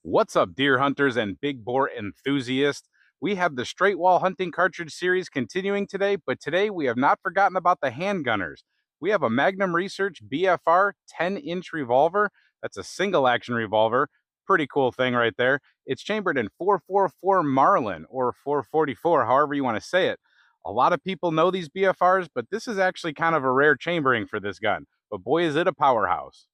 What's up, deer hunters and big bore enthusiasts? We have the straight wall hunting cartridge series continuing today, but today we have not forgotten about the handgunners. We have a Magnum Research BFR 10-inch revolver. That's a single action revolver. Pretty cool thing right there. It's chambered in 444 Marlin or 444, however you want to say it. A lot of people know these BFRs, but this is actually kind of a rare chambering for this gun. But boy, is it a powerhouse.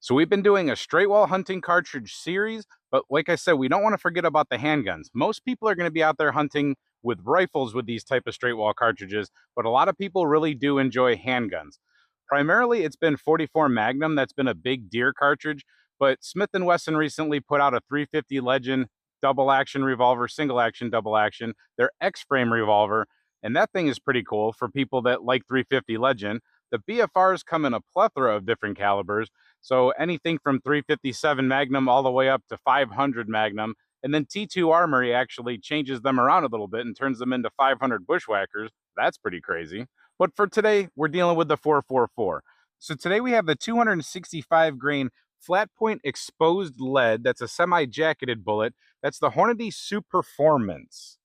So we've been doing a straight wall hunting cartridge series, but like I said, we don't want to forget about the handguns. Most people are going to be out there hunting with rifles with these type of straight wall cartridges, but a lot of people really do enjoy handguns. Primarily, it's been 44 Magnum. That's been a big deer cartridge, but Smith & Wesson recently put out a 350 Legend double action revolver, single action, double action, their X-frame revolver, and that thing is pretty cool for people that like 350 Legend. The BFRs come in a plethora of different calibers, so anything from 357 Magnum all the way up to 500 Magnum. And then T2 Armory actually changes them around a little bit and turns them into 500 Bushwhackers. That's pretty crazy. But for today, we're dealing with the 444. So today we have the 265 grain flat point exposed lead. That's a semi-jacketed bullet. That's the Hornady Superformance.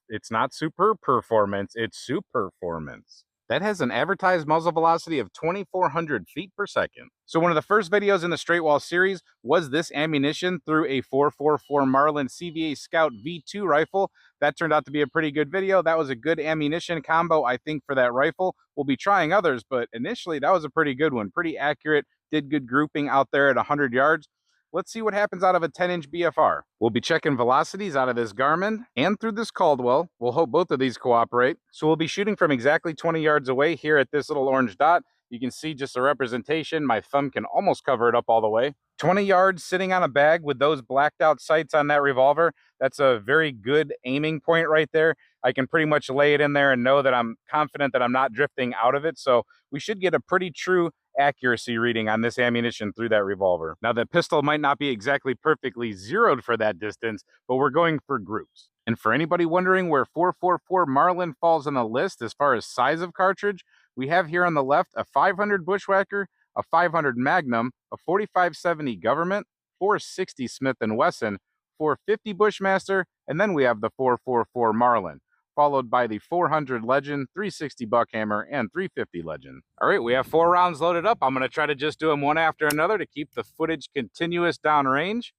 It's not super performance, it's Superformance. That has an advertised muzzle velocity of 2,400 feet per second. So one of the first videos in the straight wall series was this ammunition through a 444 Marlin CVA Scout V2 rifle. That turned out to be a pretty good video. That was a good ammunition combo, I think, for that rifle. We'll be trying others, but initially that was a pretty good one. Pretty accurate, did good grouping out there at 100 yards. Let's see what happens out of a 10-inch BFR. We'll be checking velocities out of this Garmin and through this Caldwell. We'll hope both of these cooperate. So we'll be shooting from exactly 20 yards away here at this little orange dot. You can see just a representation. My thumb can almost cover it up all the way. 20 yards sitting on a bag with those blacked out sights on that revolver. That's a very good aiming point right there. I can pretty much lay it in there and know that I'm confident that I'm not drifting out of it. So we should get a pretty true accuracy reading on this ammunition through that revolver. Now, the pistol might not be exactly perfectly zeroed for that distance, but we're going for groups. And for anybody wondering where 444 Marlin falls on the list as far as size of cartridge, we have here on the left a 500 Bushwhacker, a 500 Magnum, a 4570 Government, 460 Smith & Wesson, 450 Bushmaster, and then we have the 444 Marlin, followed by the 400 Legend, 360 Buckhammer, and 350 Legend. All right, we have 4 rounds loaded up. I'm going to try to just do them one after another to keep the footage continuous downrange.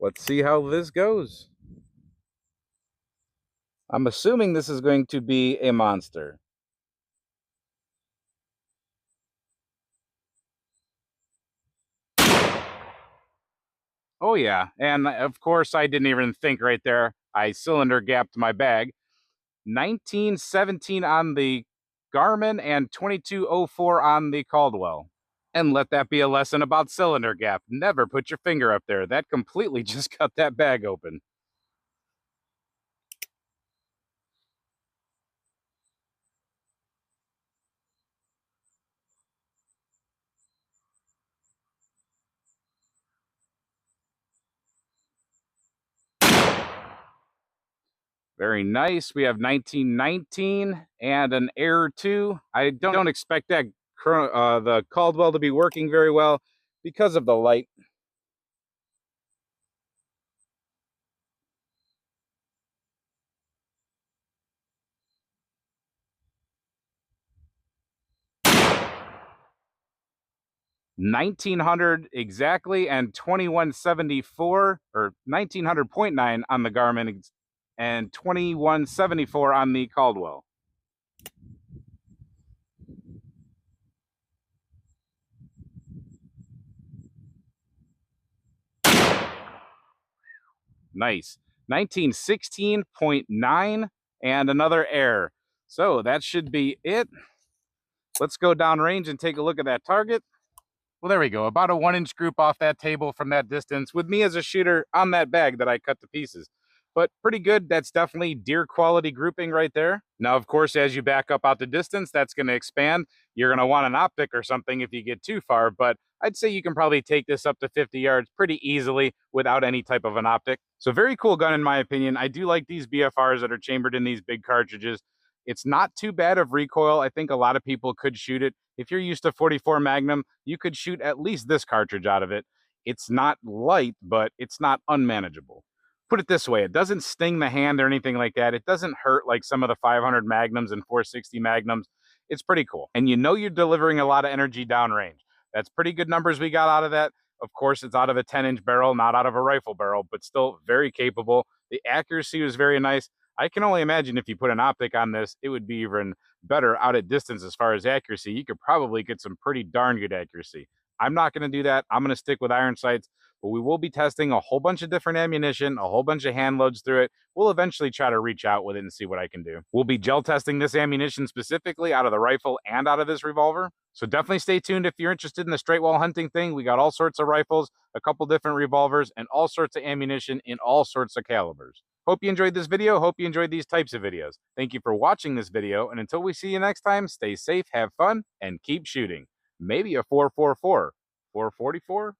Let's see how this goes. I'm assuming this is going to be a monster. Oh yeah, and of course I didn't even think right there. I cylinder gapped my bag. 1917 on the Garmin and 2204 on the Caldwell. And let that be a lesson about cylinder gap. Never put your finger up there. That completely just cut that bag open. Very nice. We have 1919 and an Air 2. I don't expect that the Caldwell to be working very well because of the light. $1,900 exactly, and 2174 or 1900.9 on the Garmin, and 2174 on the Caldwell. Nice. 1916.9 and another Air. So that should be it. Let's go downrange and take a look at that target. Well, there we go. About a 1-inch group off that table from that distance with me as a shooter on that bag that I cut to pieces. But pretty good. That's definitely deer quality grouping right there. Now, of course, as you back up out the distance, that's going to expand. You're going to want an optic or something if you get too far, but I'd say you can probably take this up to 50 yards pretty easily without any type of an optic. So very cool gun in my opinion. I do like these BFRs that are chambered in these big cartridges. It's not too bad of recoil. I think a lot of people could shoot it. If you're used to 44 Magnum, you could shoot at least this cartridge out of it. It's not light, but it's not unmanageable. Put it this way, it doesn't sting the hand or anything like that. It doesn't hurt like some of the 500 Magnums and 460 Magnums. It's pretty cool. And you know you're delivering a lot of energy downrange. That's pretty good numbers we got out of that. Of course, it's out of a 10-inch barrel, not out of a rifle barrel, but still very capable. The accuracy was very nice. I can only imagine if you put an optic on this, it would be even better out at distance as far as accuracy. You could probably get some pretty darn good accuracy. I'm not going to do that. I'm going to stick with iron sights, but we will be testing a whole bunch of different ammunition, a whole bunch of hand loads through it. We'll eventually try to reach out with it and see what I can do. We'll be gel testing this ammunition specifically out of the rifle and out of this revolver. So definitely stay tuned if you're interested in the straight wall hunting thing. We got all sorts of rifles, a couple different revolvers, and all sorts of ammunition in all sorts of calibers. Hope you enjoyed this video. Hope you enjoyed these types of videos. Thank you for watching this video, and until we see you next time, stay safe, have fun, and keep shooting. Maybe a 444. 444?